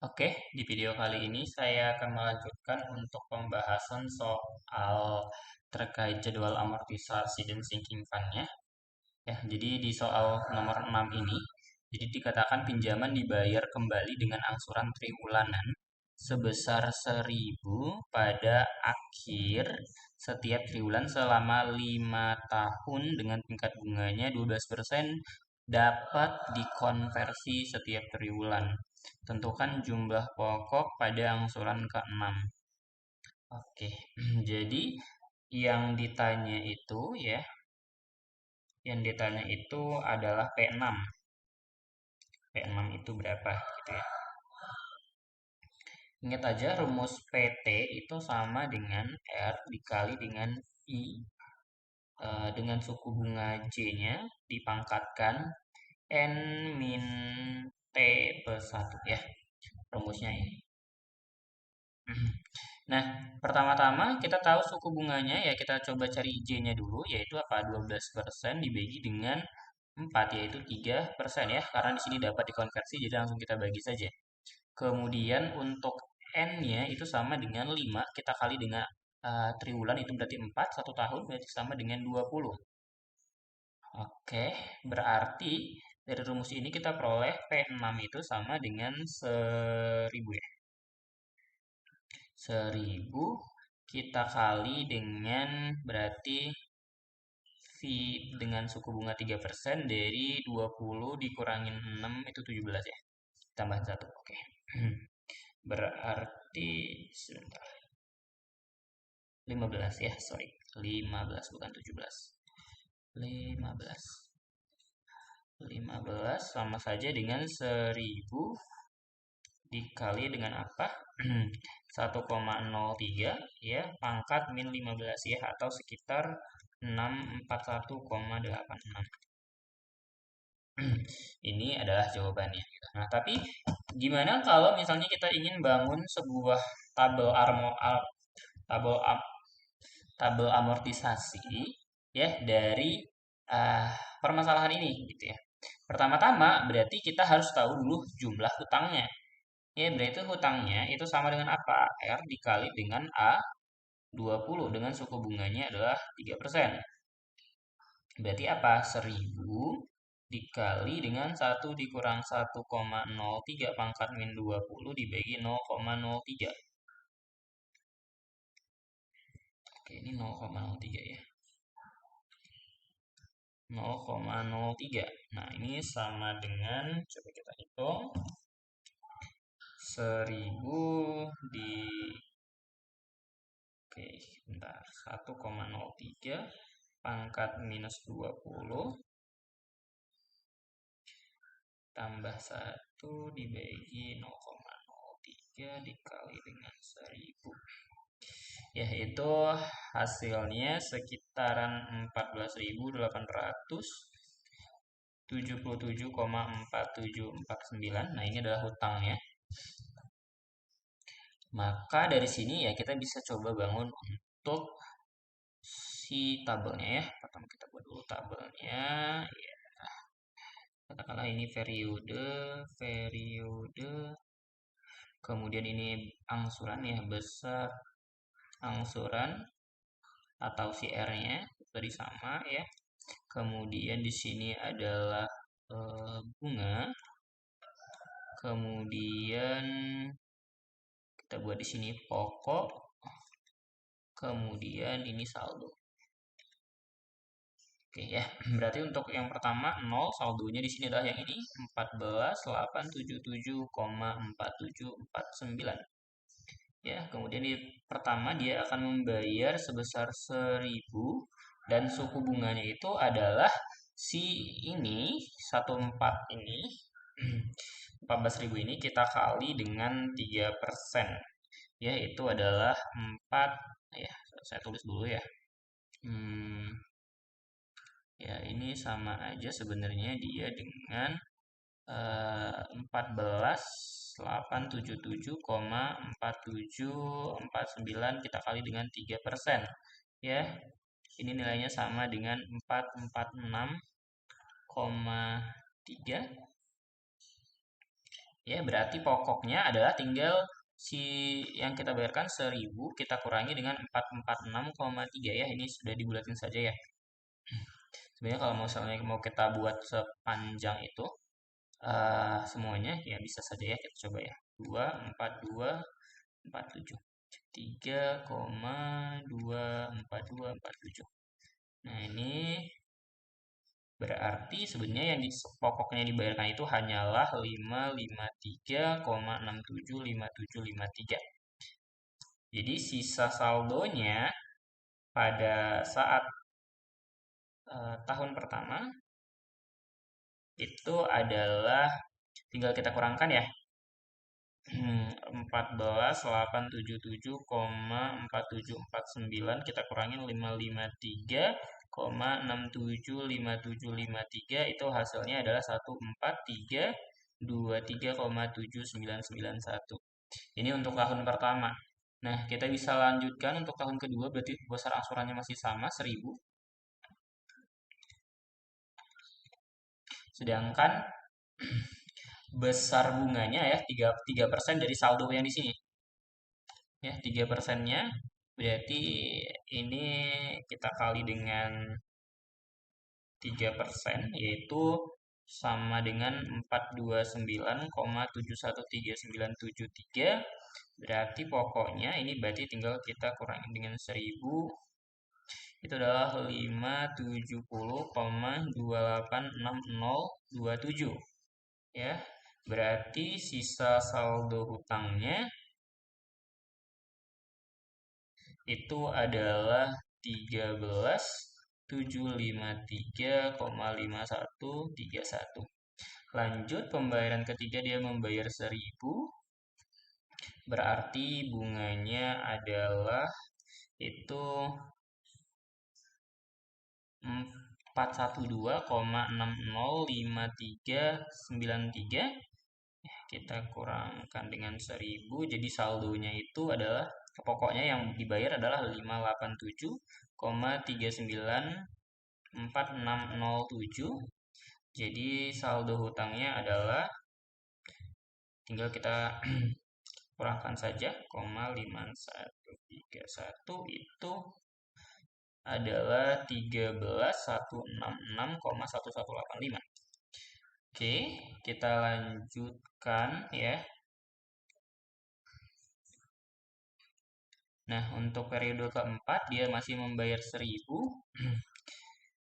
Oke, di video kali ini saya akan melanjutkan untuk pembahasan soal terkait jadwal amortisasi dan sinking fund-nya. Ya, jadi di soal nomor 6 ini, jadi dikatakan pinjaman dibayar kembali dengan angsuran triwulanan sebesar 1.000 pada akhir setiap triwulan selama 5 tahun dengan tingkat bunganya 12% dapat dikonversi setiap triwulan. Tentukan jumlah pokok pada angsuran ke-6. Oke, jadi yang ditanya itu ya, yang ditanya itu adalah P6. P6 itu berapa gitu ya. Ingat aja rumus PT itu sama dengan R dikali dengan I dengan suku bunga J-nya dipangkatkan N min T plus 1 ya. Rumusnya ini. Nah, pertama-tama kita tahu suku bunganya ya kita coba cari J-nya dulu yaitu apa? 12% dibagi dengan 4 yaitu 3% ya. Karena di sini dapat dikonversi jadi langsung kita bagi saja. Kemudian untuk N-nya itu sama dengan 5 kita kali dengan triwulan itu berarti 4 1 tahun berarti sama dengan 20. Oke, berarti dari rumus ini kita peroleh P6 itu sama dengan 1.000 ya. 1.000 kita kali dengan berarti V dengan suku bunga 3% dari 20 dikurangin 6 itu 17 ya. Tambahan 1. Oke. Berarti sebentar. 15 ya, sorry. 15 bukan 17. 15. 15 sama saja dengan 1.000 dikali dengan apa? 1,03 ya, pangkat min 15 ya, atau sekitar 641,86. Ini adalah jawabannya. Nah, tapi gimana kalau misalnya kita ingin bangun sebuah tabel tabel tabel amortisasi ya dari uh, permasalahan ini gitu ya. Pertama-tama berarti kita harus tahu dulu jumlah hutangnya. Ya, berarti hutangnya itu sama dengan apa? R dikali dengan A 20 dengan suku bunganya adalah 3%. Berarti apa? 1.000 dikali dengan 1 dikurang 1,03 pangkat min 20 dibagi 0,03. Oke, ini 0,03 ya. 0,03. Nah, ini sama dengan, coba kita hitung. 1.000 di Oke, bentar. 1,03 pangkat minus 20 tambah 1 dibagi 0,03 dikali dengan 1.000. Ya, itu hasilnya sekitaran 14.877,4749. Nah, ini adalah hutangnya. Maka dari sini ya kita bisa coba bangun untuk si tabelnya ya. Pertama kita buat dulu tabelnya. Ya. Katakanlah ini periode. Kemudian ini angsuran ya, besar angsuran atau si R-nya tadi sama ya. Kemudian di sini adalah bunga. Kemudian kita buat di sini pokok. Kemudian ini saldo. Oke ya, berarti untuk yang pertama 0 saldonya di sini adalah yang ini 14.877,4749. Ya, kemudian di pertama dia akan membayar sebesar 1.000 dan suku bunganya itu adalah si ini 14 ini 14.000 ini kita kali dengan 3%. Ya, itu adalah 4 ya, saya tulis dulu ya. Ya, ini sama aja sebenarnya dia dengan 14.877,4749 kita kali dengan 3%. Ya, ini nilainya sama dengan 446,3 Ya, berarti pokoknya adalah tinggal si yang kita bayarkan 1.000 kita kurangi dengan 446,3 ya. Ini sudah dibulatin saja ya. Sebenarnya kalau misalnya mau kita buat sepanjang itu semuanya ya bisa saja ya kita coba ya. 24247 3,24247. Nah, ini berarti sebenarnya yang pokoknya dibayarkan itu hanyalah 553,675753. Jadi sisa saldonya pada saat tahun pertama itu adalah tinggal kita kurangkan ya. 14.877,4749 kita kurangin 553,675753 itu hasilnya adalah 14323,7991. Ini untuk tahun pertama. Nah, kita bisa lanjutkan untuk tahun kedua berarti besar angsurannya masih sama 1.000. Sedangkan besar bunganya ya 3% dari saldo yang di sini. Ya, 3%-nya berarti ini kita kali dengan 3% yaitu sama dengan 429,713973. Berarti pokoknya ini berarti tinggal kita kurangi dengan 1.000 itu adalah 570,286027 ya. Berarti sisa saldo hutangnya itu adalah 13.753,5131. Lanjut pembayaran ketiga dia membayar 1.000 berarti bunganya adalah itu 412,605393. Kita kurangkan dengan 1.000 jadi saldonya itu adalah pokoknya yang dibayar adalah 587,394607. Jadi saldo hutangnya adalah tinggal kita kurangkan saja 5131 itu adalah 13.166,1185. Oke, kita lanjutkan ya. Nah, untuk periode keempat dia masih membayar 1.000.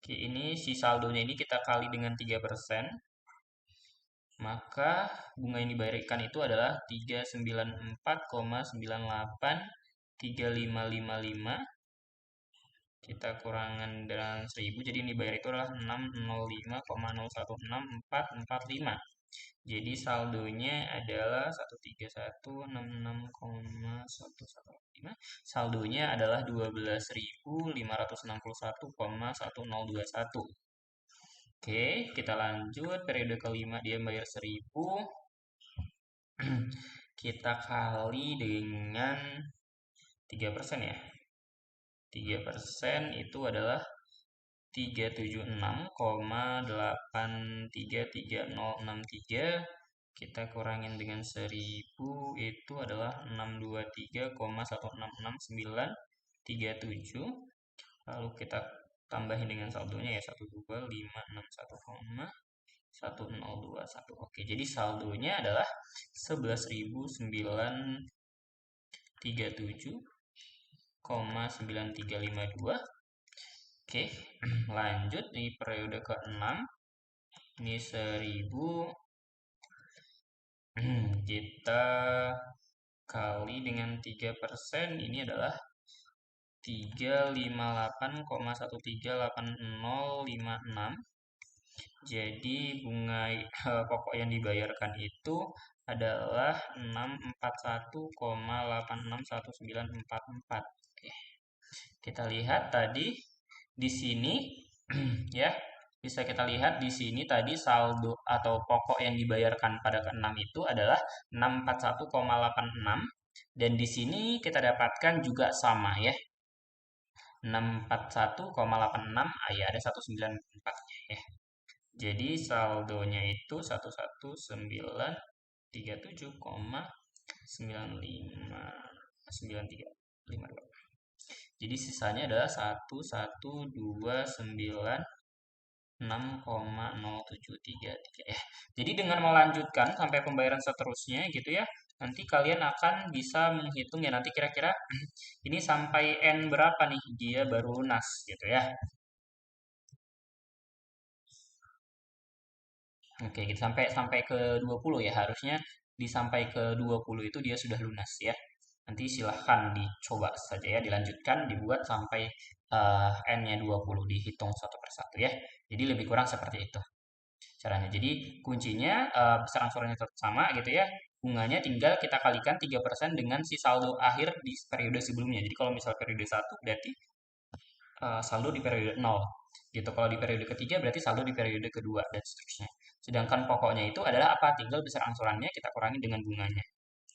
Oke, ini si saldonya ini kita kali dengan 3%. Maka bunga yang dibayarkan itu adalah 394,983555. Kita kurangan dengan 1.000 jadi yang dibayar itu adalah 605,016445. Jadi saldonya adalah 13166,1185. Saldonya adalah 12.561,1021. Oke, kita lanjut. Periode kelima dia bayar 1.000. Kita kali dengan 3% ya. 3% itu adalah 376,833063. Kita kurangin dengan 1.000 itu adalah 623,166937. Lalu kita tambahin dengan saldonya ya 12561,1021. Oke, jadi saldonya adalah 11.937,9352. Oke, lanjut di periode ke-6. Ini 1.000 kita kali dengan 3%, ini adalah 358,138056. Jadi bunga pokok yang dibayarkan itu adalah 641,861944. Oke. Kita lihat tadi di sini ya, bisa kita lihat di sini tadi saldo atau pokok yang dibayarkan pada ke-6 itu adalah 641,86 dan di sini kita dapatkan juga sama ya. 641,86 ya ada 194 ya. Jadi saldonya itu 119 37,959352. Jadi sisanya adalah 1129,6,073 ya. Jadi dengan melanjutkan sampai pembayaran seterusnya gitu ya, nanti kalian akan bisa menghitung ya nanti kira-kira ini sampai N berapa nih dia baru lunas gitu ya. Oke, gitu sampai sampai ke 20 ya harusnya di sampai ke 20 itu dia sudah lunas ya. Nanti silahkan dicoba saja ya, dilanjutkan dibuat sampai N-nya 20 dihitung satu persatu ya. Jadi lebih kurang seperti itu caranya. Jadi kuncinya besar angsurannya tetap sama gitu ya. Bunganya tinggal kita kalikan 3% dengan si saldo akhir di periode sebelumnya. Jadi kalau misal periode satu berarti saldo di periode nol gitu. Kalau di periode ketiga berarti saldo di periode kedua dan seterusnya. Sedangkan pokoknya itu adalah apa? Tinggal besar angsurannya kita kurangi dengan bunganya.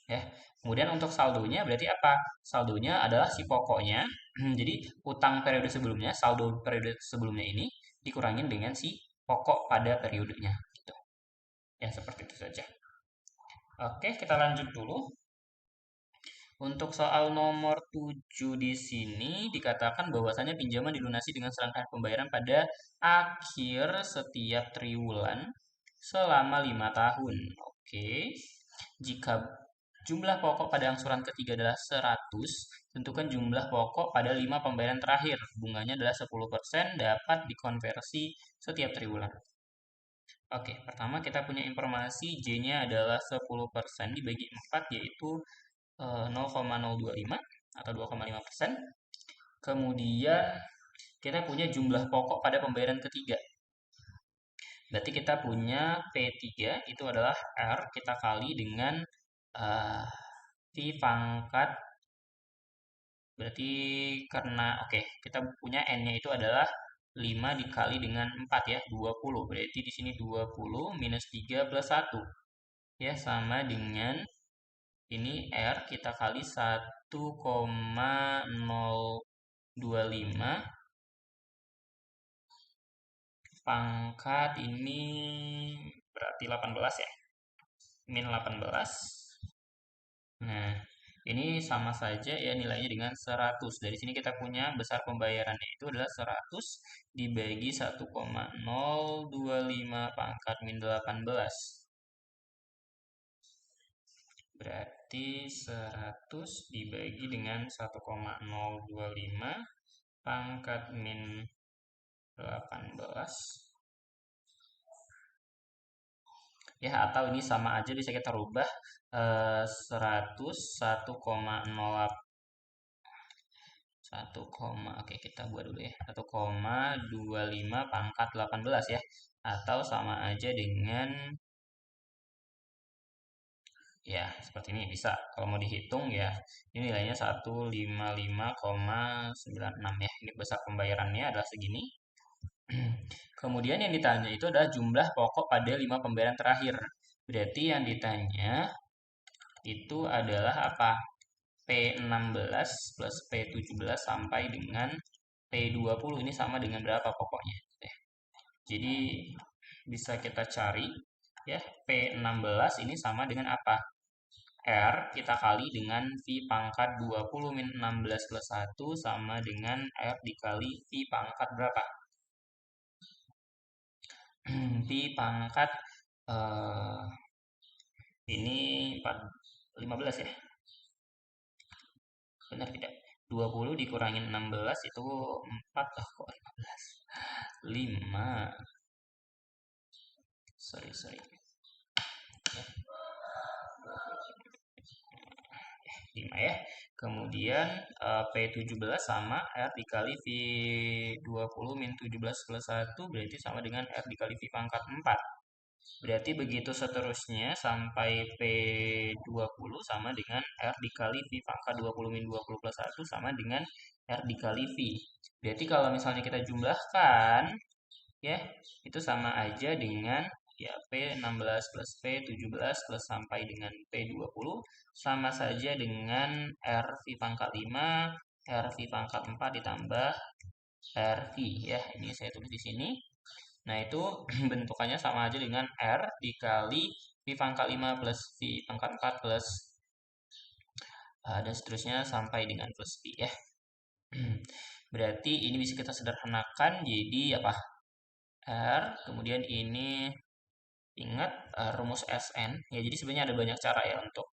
Ya. Kemudian untuk saldonya berarti apa? Saldonya adalah si pokoknya. Jadi utang periode sebelumnya, saldo periode sebelumnya ini dikurangin dengan si pokok pada periodenya gitu. Ya, seperti itu saja. Oke, kita lanjut dulu. Untuk soal nomor 7 di sini dikatakan bahwasanya pinjaman dilunasi dengan serangkaian pembayaran pada akhir setiap triwulan selama 5 tahun. Oke. Jika jumlah pokok pada angsuran ketiga adalah 100, tentukan jumlah pokok pada 5 pembayaran terakhir. Bunganya adalah 10% dapat dikonversi setiap triwulan. Oke, pertama kita punya informasi J-nya adalah 10% dibagi 4 yaitu 0,025 atau 2,5%. Kemudian kita punya jumlah pokok pada pembayaran ketiga. Berarti kita punya P3 itu adalah R kita kali dengan V pangkat. Berarti karena oke, kita punya N-nya itu adalah 5 dikali dengan 4 ya, 20. Berarti di sini 20 minus 3 plus 1. Ya, sama dengan ini R kita kali 1,025 pangkat ini berarti 18 ya. Min 18. Nah, ini sama saja ya nilainya dengan 100. Dari sini kita punya besar pembayarannya itu adalah 100 dibagi 1,025 pangkat min 18. Berarti 100 dibagi dengan 1,025 pangkat min 18. Ya, atau ini sama aja bisa kita rubah 100 1,08 oke kita buat dulu ya 1,25 pangkat 18 ya atau sama aja dengan ya seperti ini bisa kalau mau dihitung ya ini nilainya 155,96 ya ini besar pembayarannya adalah segini. Kemudian yang ditanya itu adalah jumlah pokok pada 5 pembayaran terakhir berarti yang ditanya itu adalah apa? P16 plus P17 sampai dengan P20 ini sama dengan berapa pokoknya? Jadi bisa kita cari ya P16 ini sama dengan apa? R kita kali dengan V pangkat 20 min 16 plus 1 sama dengan R dikali V pangkat berapa? V pangkat ini 15 ya? Benar tidak? 20 dikurangin 16 itu 4 kok 15. 5. Sorry. Ya. 5 ya. Kemudian P17 sama R dikali V20 min 17 plus 1 berarti sama dengan R dikali V pangkat 4. Berarti begitu seterusnya sampai P20 sama dengan R dikali V pangkat 20 min 20 plus 1 sama dengan R dikali V. Berarti kalau misalnya kita jumlahkan, ya, itu sama aja dengan ya P16 plus P17 plus sampai dengan P20 sama saja dengan R V pangkat 5, R V pangkat 4 ditambah R V ya. Ini saya tulis di sini. Nah, itu bentukannya sama aja dengan R dikali V pangkat 5 plus V pangkat 4 plus dan seterusnya sampai dengan plus V ya. Berarti ini bisa kita sederhanakan jadi apa? R, kemudian ini ingat rumus Sn. Ya, jadi sebenarnya ada banyak cara ya untuk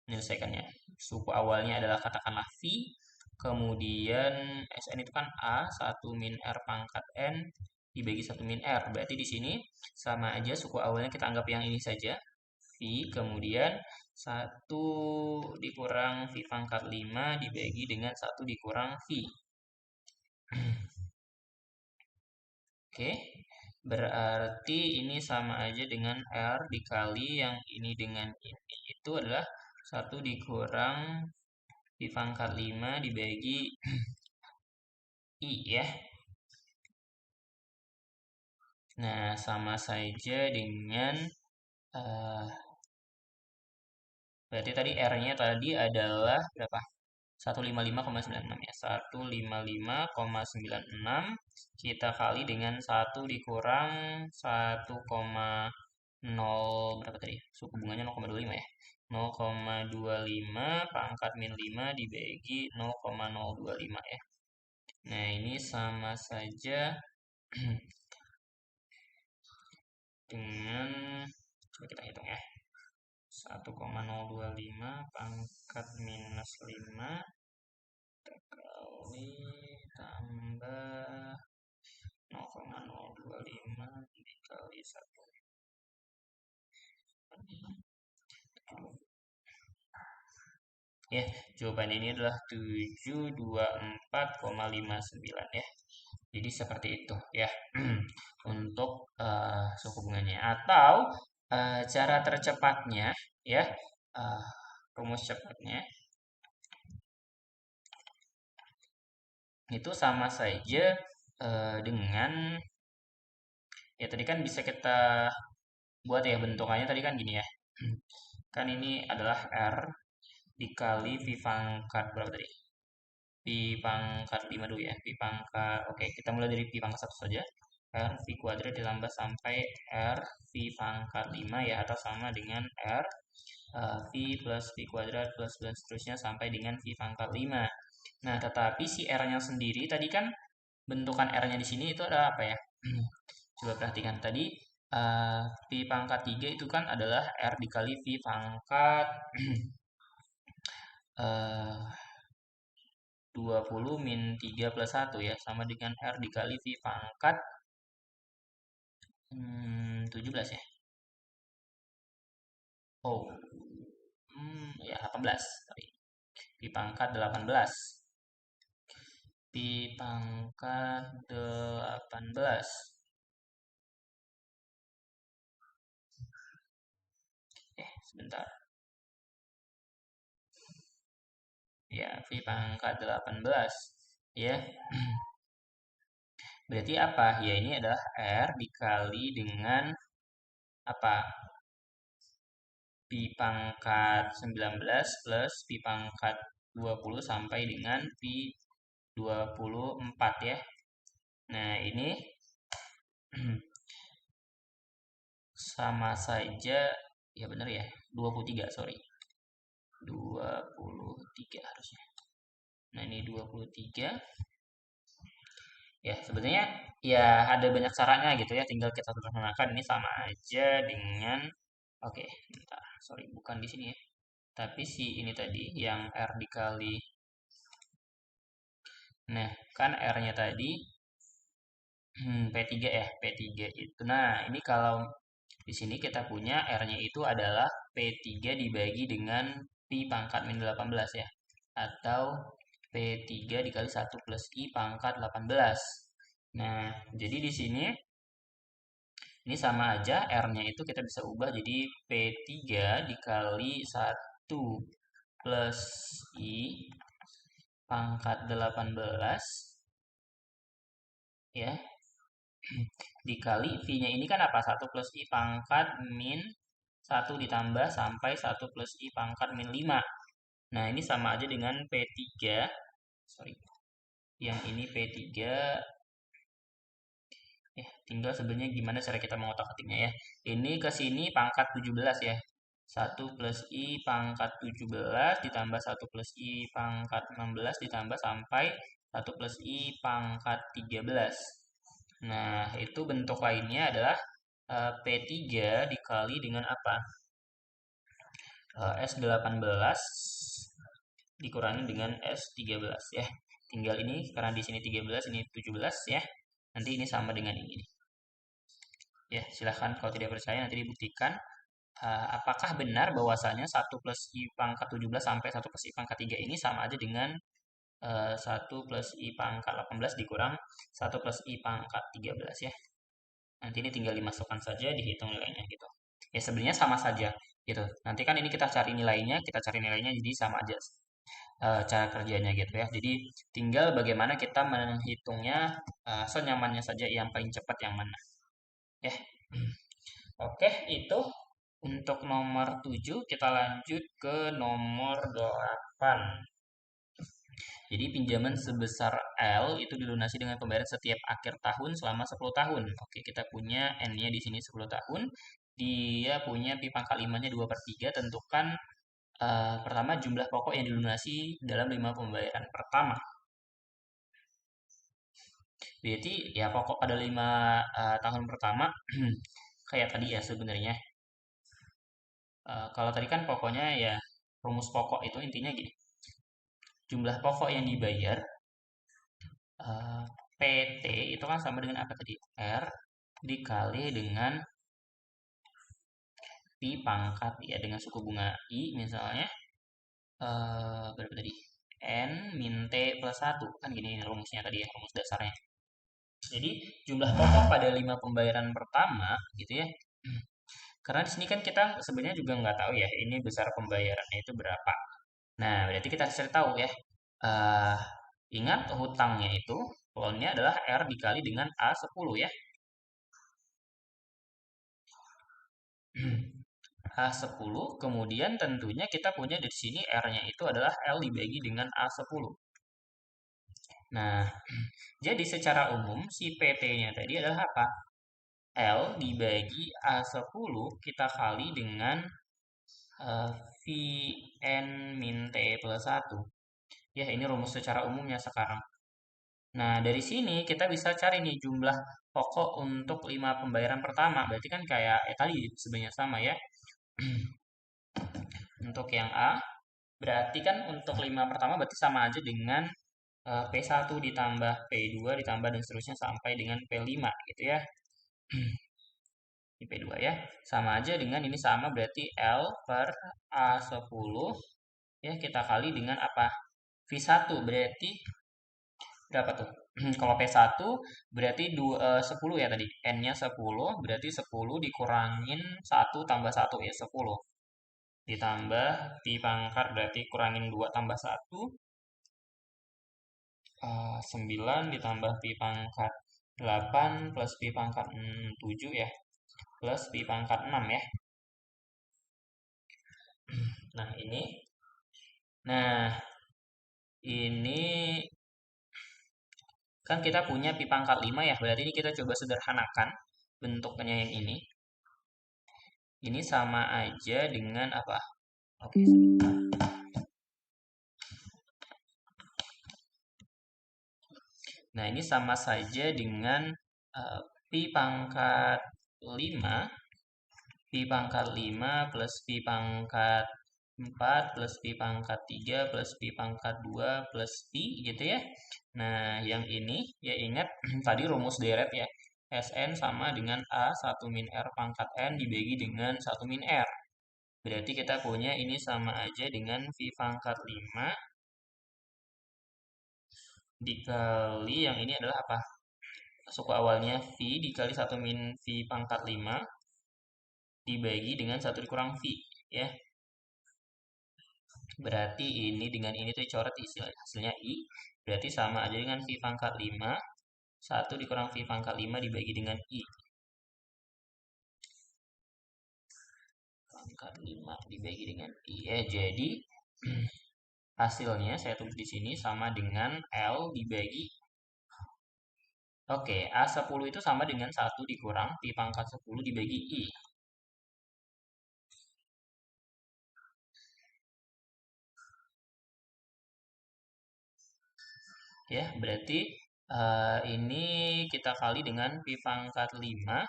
menyelesaikannya. Suku awalnya adalah katakanlah V, kemudian Sn itu kan A, 1 min R pangkat N dibagi 1 min R. Berarti di sini sama aja suku awalnya kita anggap yang ini saja. V, kemudian 1 dikurang V pangkat 5 dibagi dengan 1 dikurang V. Oke, berarti ini sama aja dengan R dikali yang ini dengan ini. Itu adalah 1 dikurang V pangkat 5 dibagi I ya. Nah, sama saja dengan berarti tadi R-nya tadi adalah berapa? 155,96 ya. 155,96 kita kali dengan 1 dikurang 1,0 berapa tadi? Suku bunganya 0,25 ya. 0,25 pangkat min 5 dibagi 0,025 ya. Nah, ini sama saja dengan, coba kita hitung ya. 1,025 pangkat minus 5 kali tambah 0,025 dikali 1. Ya, jawaban ini adalah 724,59 ya. Jadi seperti itu ya untuk suku bunganya. Atau cara tercepatnya ya, rumus cepatnya itu sama saja dengan ya tadi kan bisa kita buat ya bentukannya tadi kan gini ya. Kan ini adalah R dikali V pangkat berapa tadi? V pangkat 5 dulu ya. V pangkat, oke kita mulai dari V pangkat 1 saja. R V kuadrat ditambah sampai R V pangkat 5 ya, atau sama dengan R V plus V kuadrat plus dan seterusnya sampai dengan V pangkat 5. Nah, tetapi si R-nya sendiri tadi kan bentukan R-nya di sini itu adalah apa ya? Coba perhatikan tadi V pangkat 3 itu kan adalah R dikali V pangkat 20 min 3 plus 1 ya, sama dengan R dikali V pangkat 17 ya. Oh, ya 18. Sorry. V pangkat 18. V pangkat 18. Sebentar. Ya, V pangkat 18. Ya. Berarti apa? Ya, ini adalah R dikali dengan apa? V pangkat 19 plus V pangkat 20 sampai dengan V 24 ya. Nah, ini sama saja, ya benar ya, 23, sorry. 23 harusnya. Nah, ini 23. Ya, sebenarnya ya ada banyak caranya gitu ya, tinggal kita sederhanakan. Ini sama aja dengan, oke, bentar, sorry, bukan di sini ya. Tapi si ini tadi yang R dikali, nah kan R-nya tadi P3 ya, P3 itu. Nah, ini kalau di sini kita punya R-nya itu adalah P3 dibagi dengan Pi pangkat min 18 ya. Atau P3 dikali 1 plus I pangkat 18. Nah, jadi di sini ini sama aja R-nya itu kita bisa ubah jadi P3 dikali 1 plus I pangkat 18 ya, dikali V-nya ini kan apa? 1 plus I pangkat min 1 ditambah sampai 1 plus I pangkat min 5. Nah, ini sama aja dengan P3. Sorry. Yang ini P3. Ya, tinggal sebenarnya gimana cara kita mengotak-atiknya ya. Ini ke sini pangkat 17 ya. 1 plus I pangkat 17 ditambah 1 plus I pangkat 16 ditambah sampai 1 plus I pangkat 13. Nah, itu bentuk lainnya adalah P3 dikali dengan apa? S18 dikurangi dengan S13 ya. Tinggal ini karena di sini 13, ini 17 ya. Nanti ini sama dengan ini. Ya, silahkan kalau tidak percaya nanti dibuktikan. Apakah benar bahwasanya 1 plus I pangkat 17 sampai 1 plus I pangkat 3 ini sama aja dengan 1 plus I pangkat 18 dikurang 1 plus I pangkat 13 ya. Nanti ini tinggal dimasukkan saja, dihitung nilainya gitu. Ya sebenarnya sama saja gitu. Nanti kan ini kita cari nilainya jadi sama aja cara kerjanya gitu ya. Jadi tinggal bagaimana kita menghitungnya senyamannya saja yang paling cepat yang mana. Ya. Oke, itu untuk nomor 7 kita lanjut ke nomor 8. Jadi pinjaman sebesar L itu dilunasi dengan pembayaran setiap akhir tahun selama 10 tahun. Oke, kita punya N-nya di sini 10 tahun. Dia punya pi pangkat 5-nya 2 per 3. Tentukan pertama jumlah pokok yang dilunasi dalam 5 pembayaran pertama. Berarti ya pokok pada 5 tahun pertama kayak tadi ya sebenarnya. Kalau tadi kan pokoknya ya rumus pokok itu intinya gini. Jumlah pokok yang dibayar eh, PT itu kan sama dengan apa tadi? R dikali dengan pi pangkat ya dengan suku bunga I misalnya berapa tadi? N min T plus 1 kan gini rumusnya tadi ya, rumus dasarnya. Jadi jumlah pokok pada 5 pembayaran pertama gitu ya. Karena di sini kan kita sebenarnya juga nggak tahu ya ini besar pembayarannya itu berapa. Nah, berarti kita harus cari tahu ya. Eh ingat hutangnya itu loannya adalah R dikali dengan A10 ya. A10, kemudian tentunya kita punya di sini R-nya itu adalah L dibagi dengan A10. Nah, jadi secara umum si PT-nya tadi adalah apa? L dibagi A10 kita kali dengan Vn min T plus 1. Ya, ini rumus secara umumnya sekarang. Nah, dari sini kita bisa cari nih jumlah pokok untuk 5 pembayaran pertama. Berarti kan kayak tadi sebenarnya sama ya. Untuk yang A, berarti kan untuk 5 pertama berarti sama aja dengan P1 ditambah P2 ditambah dan seterusnya sampai dengan P5 gitu ya. Di P2 ya. Sama aja dengan ini sama berarti L per A10 ya kita kali dengan apa? V1 berarti berapa tuh? Kalau P1 berarti 10 ya tadi. N-nya 10 berarti 10 dikurangin 1 tambah 1 ya 10. Ditambah pi pangkat berarti kurangin 2 tambah 1 9 ditambah pi pangkat 8 plus pi pangkat 7 ya plus pi pangkat 6 ya. Nah ini kan kita punya pi pangkat 5 ya, berarti ini kita coba sederhanakan bentuknya yang ini. Ini sama aja dengan apa? Oke, sebentar. Nah, ini sama saja dengan pi pangkat 5 pi pangkat 5 plus pi pangkat 4 plus pi pangkat 3 plus pi pangkat 2 plus pi gitu ya. Nah, yang ini ya ingat tadi rumus deret ya. Sn sama dengan A 1 min R pangkat N dibagi dengan 1 min R. Berarti kita punya ini sama aja dengan V pangkat 5 dikali yang ini adalah apa? Suku awalnya V dikali 1 min V pangkat 5 dibagi dengan 1 dikurang V ya. Berarti ini dengan ini tuh coret hasilnya I. Berarti sama aja dengan V pangkat 5. 1 dikurang V pangkat 5 dibagi dengan I. Pangkat 5 dibagi dengan I. Jadi hasilnya saya tulis di sini sama dengan L dibagi Oke, A10 itu sama dengan 1 dikurang pi pangkat 10 dibagi I. Ya, berarti ini kita kali dengan pi pangkat 5,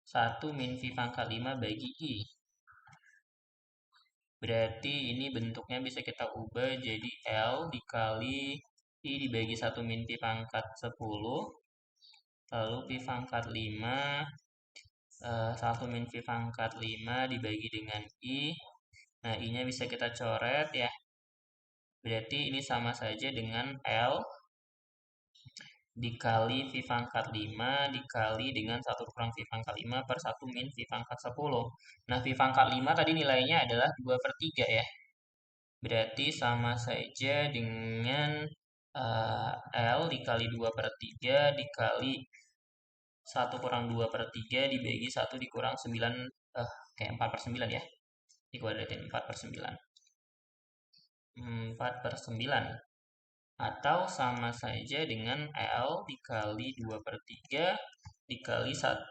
1 min pi pangkat 5 bagi I. Berarti ini bentuknya bisa kita ubah jadi L dikali I dibagi 1 min pi pangkat 10, lalu pi pangkat 5, 1 min pi pangkat 5 dibagi dengan I. Nah, I-nya bisa kita coret ya. Berarti ini sama saja dengan L dikali V pangkat 5 dikali dengan 1 kurang V pangkat 5 per 1 min V pangkat 10. Nah, V pangkat 5 tadi nilainya adalah 2 per 3 ya. Berarti sama saja dengan L dikali 2 per 3 dikali 1 kurang 2 per 3 dibagi 1 dikurang 9, kayak 4 per 9 ya. Dikuadratin 4 per 9. 4 per 9. Atau sama saja dengan L dikali 2 per 3 dikali 1.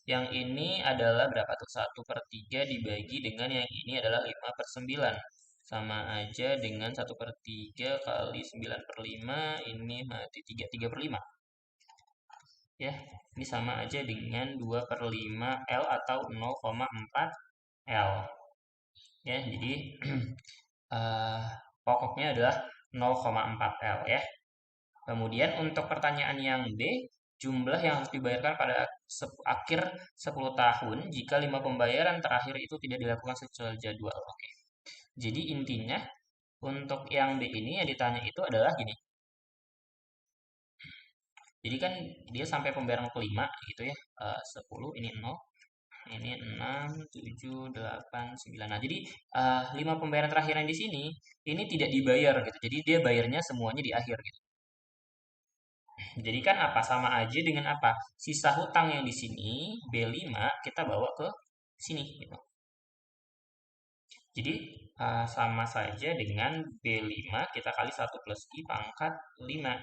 Yang ini adalah berapa tuh? 1 per 3 dibagi dengan yang ini adalah 5 per 9. Sama aja dengan 1 per 3 kali 9 per 5, ini mati 3 per 5. Ya, ini sama aja dengan 2 per 5 L atau 0,4 L. Ya, jadi pokoknya adalah 0,4 L ya. Kemudian untuk pertanyaan yang B, jumlah yang harus dibayarkan pada akhir 10 tahun jika 5 pembayaran terakhir itu tidak dilakukan sesuai jadwal. Oke. Jadi intinya untuk yang B ini yang ditanya itu adalah gini. Jadi kan dia sampai pembayaran kelima gitu ya. 10 ini 0, ini 6, 7, 8, 9. Nah, jadi 5 pembayaran terakhir yang di sini ini tidak dibayar gitu. Jadi dia bayarnya semuanya di akhir gitu. Jadi kan apa? Sama aja dengan apa? Sisa hutang yang di sini B5 kita bawa ke sini gitu. Jadi sama saja dengan B5 kita kali 1 plus I pangkat 5.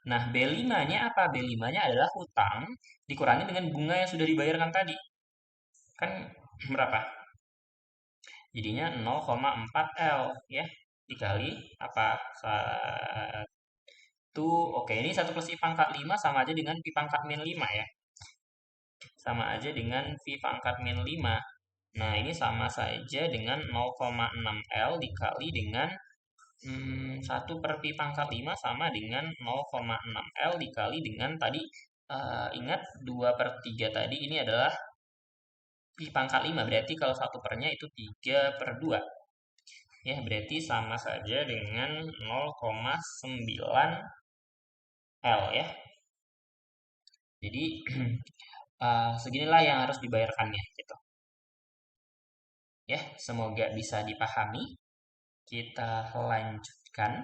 Nah, B5-nya apa? B5-nya adalah hutang dikurangi dengan bunga yang sudah dibayarkan tadi. Kan berapa? Jadinya 0,4 L ya. Dikali apa? Oke, ini 1 plus I pangkat 5 sama aja dengan I pangkat min 5 ya. Sama aja dengan V pangkat min 5. Nah, ini sama saja dengan 0,6 L dikali dengan 1 per Pi pangkat 5 sama dengan 0,6 L dikali dengan tadi, ingat 2 per 3 tadi ini adalah Pi pangkat 5. Berarti kalau 1 pernya itu 3 per 2. Ya, berarti sama saja dengan 0,9 L ya. Jadi, seginilah yang harus dibayarkannya gitu. Ya, semoga bisa dipahami. Kita lanjutkan.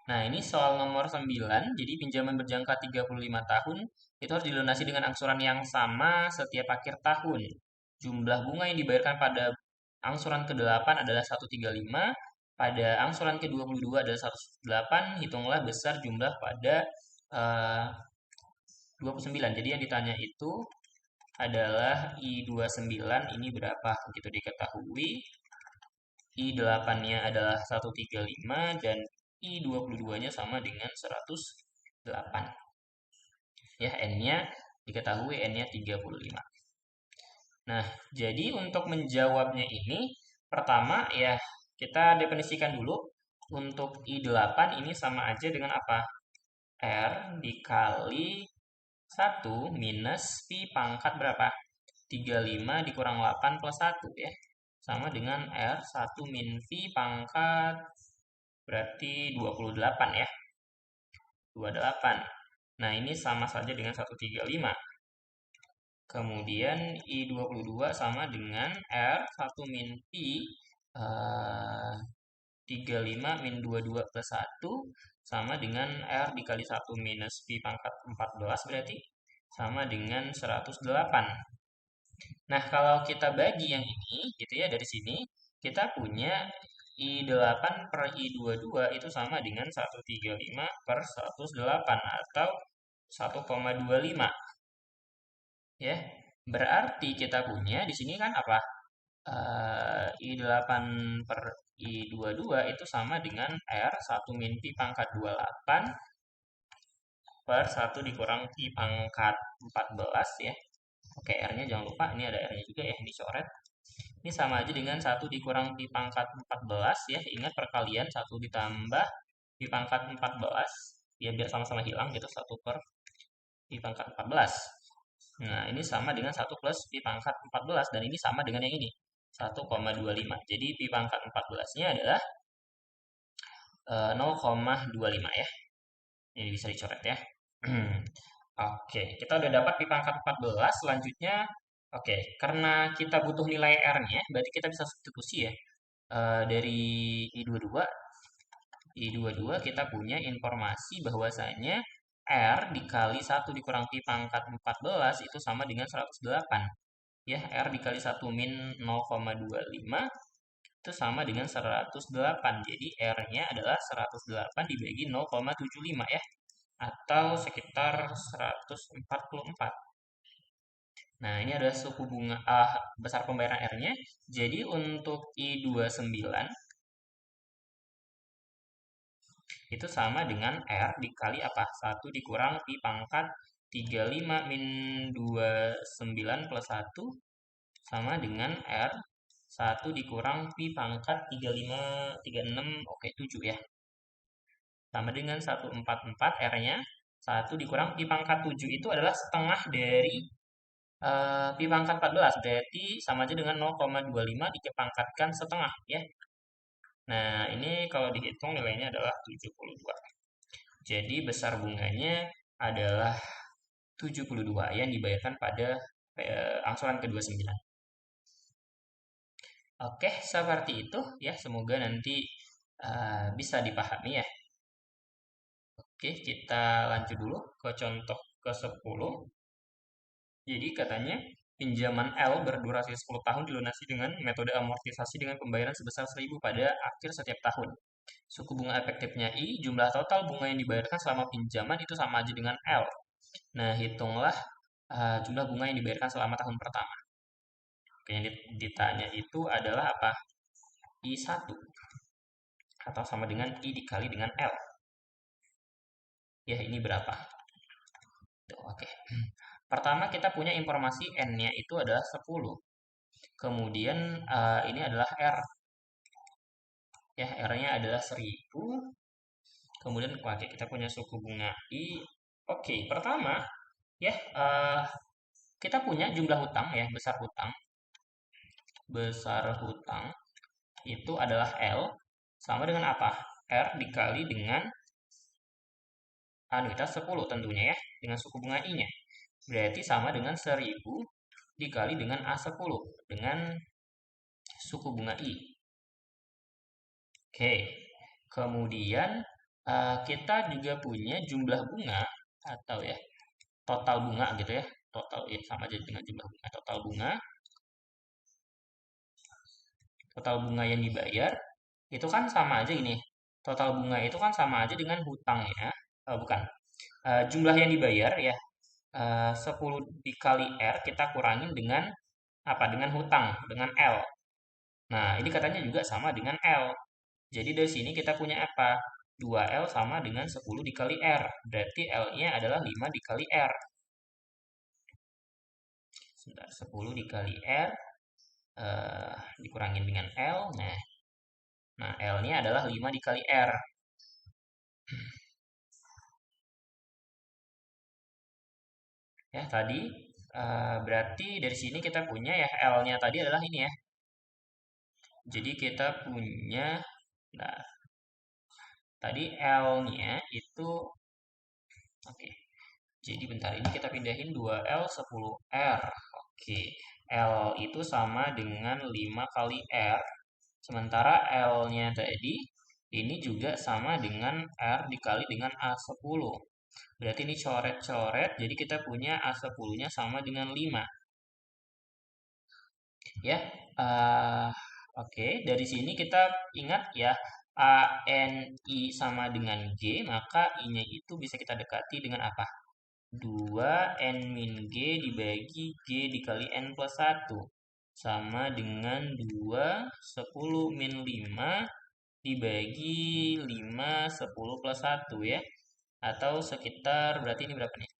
Nah, ini soal nomor 9. Jadi pinjaman berjangka 35 tahun itu harus dilunasi dengan angsuran yang sama setiap akhir tahun. Jumlah bunga yang dibayarkan pada angsuran ke-8 adalah 135, pada angsuran ke-22 adalah 108, hitunglah besar jumlah pada 29. Jadi yang ditanya itu adalah I29 ini berapa? Begitu diketahui. I8-nya adalah 135 dan I22-nya sama dengan 108. Ya, N-nya diketahui N-nya 35. Nah, jadi untuk menjawabnya ini, pertama ya kita definisikan dulu. Untuk I8 ini sama aja dengan apa? R dikali 1 minus Pi pangkat berapa? 35 dikurang 8 plus 1 ya. Sama dengan R 1 min V pangkat berarti 28 ya. 28. Nah, ini sama saja dengan 135. Kemudian I22 sama dengan R 1 min Pi 35 min 22 plus 1 sama dengan R dikali 1 minus Pi pangkat 14 berarti sama dengan 108. Nah, kalau kita bagi yang ini gitu ya dari sini kita punya I8 per I22 itu sama dengan 135 per 108 atau 1,25 ya. Berarti kita punya di sini kan apa? I8 per I22 itu sama dengan R 1 min Pi pangkat 28 per 1 dikurang Pi pangkat 14 ya. Oke, R-nya jangan lupa, ini ada R-nya juga ya, dicoret. Ini sama aja dengan 1 dikurang Pi pangkat 14 ya. Ingat perkalian 1 ditambah Pi pangkat 14. Ya, biar sama-sama hilang gitu, 1 per Pi pangkat 14. Nah, ini sama dengan 1 plus Pi pangkat 14. Dan ini sama dengan yang ini, 1,25. Jadi Pi pangkat 14-nya adalah 0,25 ya. Ini bisa dicoret ya. Oke, kita udah dapat Pi pangkat 14. Selanjutnya, oke, karena kita butuh nilai R-nya, berarti kita bisa substitusi ya. Dari I22, I22 kita punya informasi bahwasanya R dikali 1 dikurang Pi pangkat 14 itu sama dengan 108. Ya, R dikali 1 min 0,25 itu sama dengan 108. Jadi R-nya adalah 108 dibagi 0,75 ya. Atau sekitar 144. Nah, ini adalah suku bunga besar pembayaran R-nya. Jadi untuk I29 itu sama dengan R dikali apa? 1 dikurang Pi pangkat 35 min 29 plus 1 sama dengan R 1 dikurang Pi pangkat 35, 36, oke 7 ya. Sama dengan 144 R-nya. 1 dikurang Pi pangkat 7 itu adalah setengah dari Pi pangkat 14. Berarti sama aja dengan 0,25 dipangkatkan setengah ya. Nah, ini kalau dihitung nilainya adalah 72. Jadi besar bunganya adalah 72 yang dibayarkan pada angsuran ke-29. Oke, seperti itu ya. Semoga nanti bisa dipahami ya. Oke, kita lanjut dulu ke contoh ke-10. Jadi katanya pinjaman L berdurasi 10 tahun dilunasi dengan metode amortisasi dengan pembayaran sebesar 1.000 pada akhir setiap tahun. Suku bunga efektifnya I, jumlah total bunga yang dibayarkan selama pinjaman itu sama aja dengan L. Nah, hitunglah jumlah bunga yang dibayarkan selama tahun pertama. Oke, yang ditanya itu adalah apa? I1 atau sama dengan I dikali dengan L. Ya, ini berapa? Tuh, oke. Pertama kita punya informasi N-nya itu adalah 10. Kemudian ini adalah R. Ya, R-nya adalah 1000. Kemudian oke, kita punya suku bunga I. Oke, pertama ya kita punya jumlah hutang ya, besar hutang. Besar hutang itu adalah L sama dengan apa? R dikali dengan anuitas 10 tentunya ya, dengan suku bunga I-nya. Berarti sama dengan 1000 dikali dengan A10 dengan suku bunga I. Oke, kemudian kita juga punya jumlah bunga atau ya total bunga gitu ya, total ya sama aja dengan jumlah bunga. Total bunga yang dibayar itu kan sama aja ini. Total bunga itu kan sama aja dengan hutangnya, bukan. Jumlah yang dibayar ya 10 dikali R kita kurangin dengan apa? Dengan hutang, dengan L. Nah, ini katanya juga sama dengan L. Jadi dari sini kita punya apa? 2L sama dengan 10 dikali R. Berarti L-nya adalah 5 dikali R. Sebentar, 10 dikali R dikurangin dengan L. Nah, L-nya adalah 5 dikali R. Ya, tadi berarti dari sini kita punya ya L-nya tadi adalah ini ya. Jadi kita punya, nah, tadi L-nya itu, oke. Jadi bentar ini kita pindahin 2L 10R. Oke, L itu sama dengan 5 kali R. Sementara L-nya tadi ini juga sama dengan R dikali dengan A10. Berarti ini coret-coret, jadi kita punya A10-nya sama dengan 5. Ya, Oke, dari sini kita ingat ya, A, N, I sama dengan G, maka I-nya itu bisa kita dekati dengan apa? 2 N min G dibagi G dikali N plus 1. Sama dengan 2 10 min 5 dibagi 5 10 plus 1 ya. Atau sekitar, berarti ini berapa nih?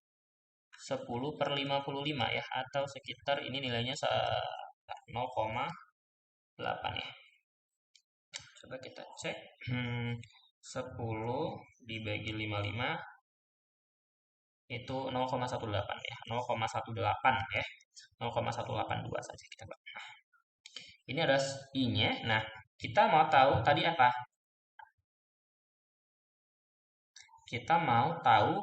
10 per 55 ya. Atau sekitar ini nilainya 0,8 ya. Coba kita cek. 10 dibagi 55 itu 0,18 ya. 0,18 ya. 0,182 saja kita, Pak. Nah, ini ada I-nya. Nah, kita mau tahu tadi apa? Kita mau tahu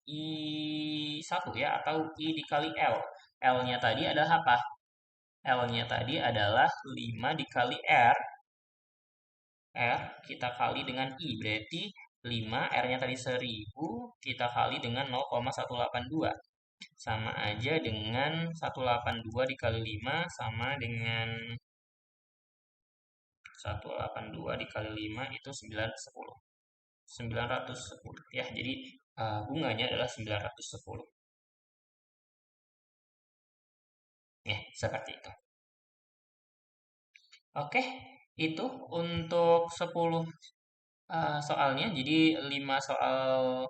I1 ya, atau I dikali L. L-nya tadi adalah apa? L-nya tadi adalah 5 dikali R. R kita kali dengan I. Berarti 5, R-nya tadi 1000, kita kali dengan 0,182. Sama aja dengan 182 dikali 5 sama dengan 182 dikali 5 itu 910. 910 ya. Jadi bunganya adalah 910. Ya, seperti itu. Oke, itu untuk 10 soalnya. Jadi 5 soal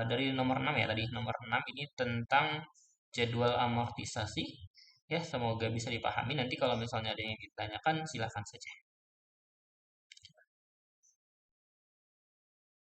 dari nomor 6 ya tadi. Nomor 6 ini tentang jadwal amortisasi. Ya, semoga bisa dipahami. Nanti kalau misalnya ada yang ditanyakan, silahkan saja.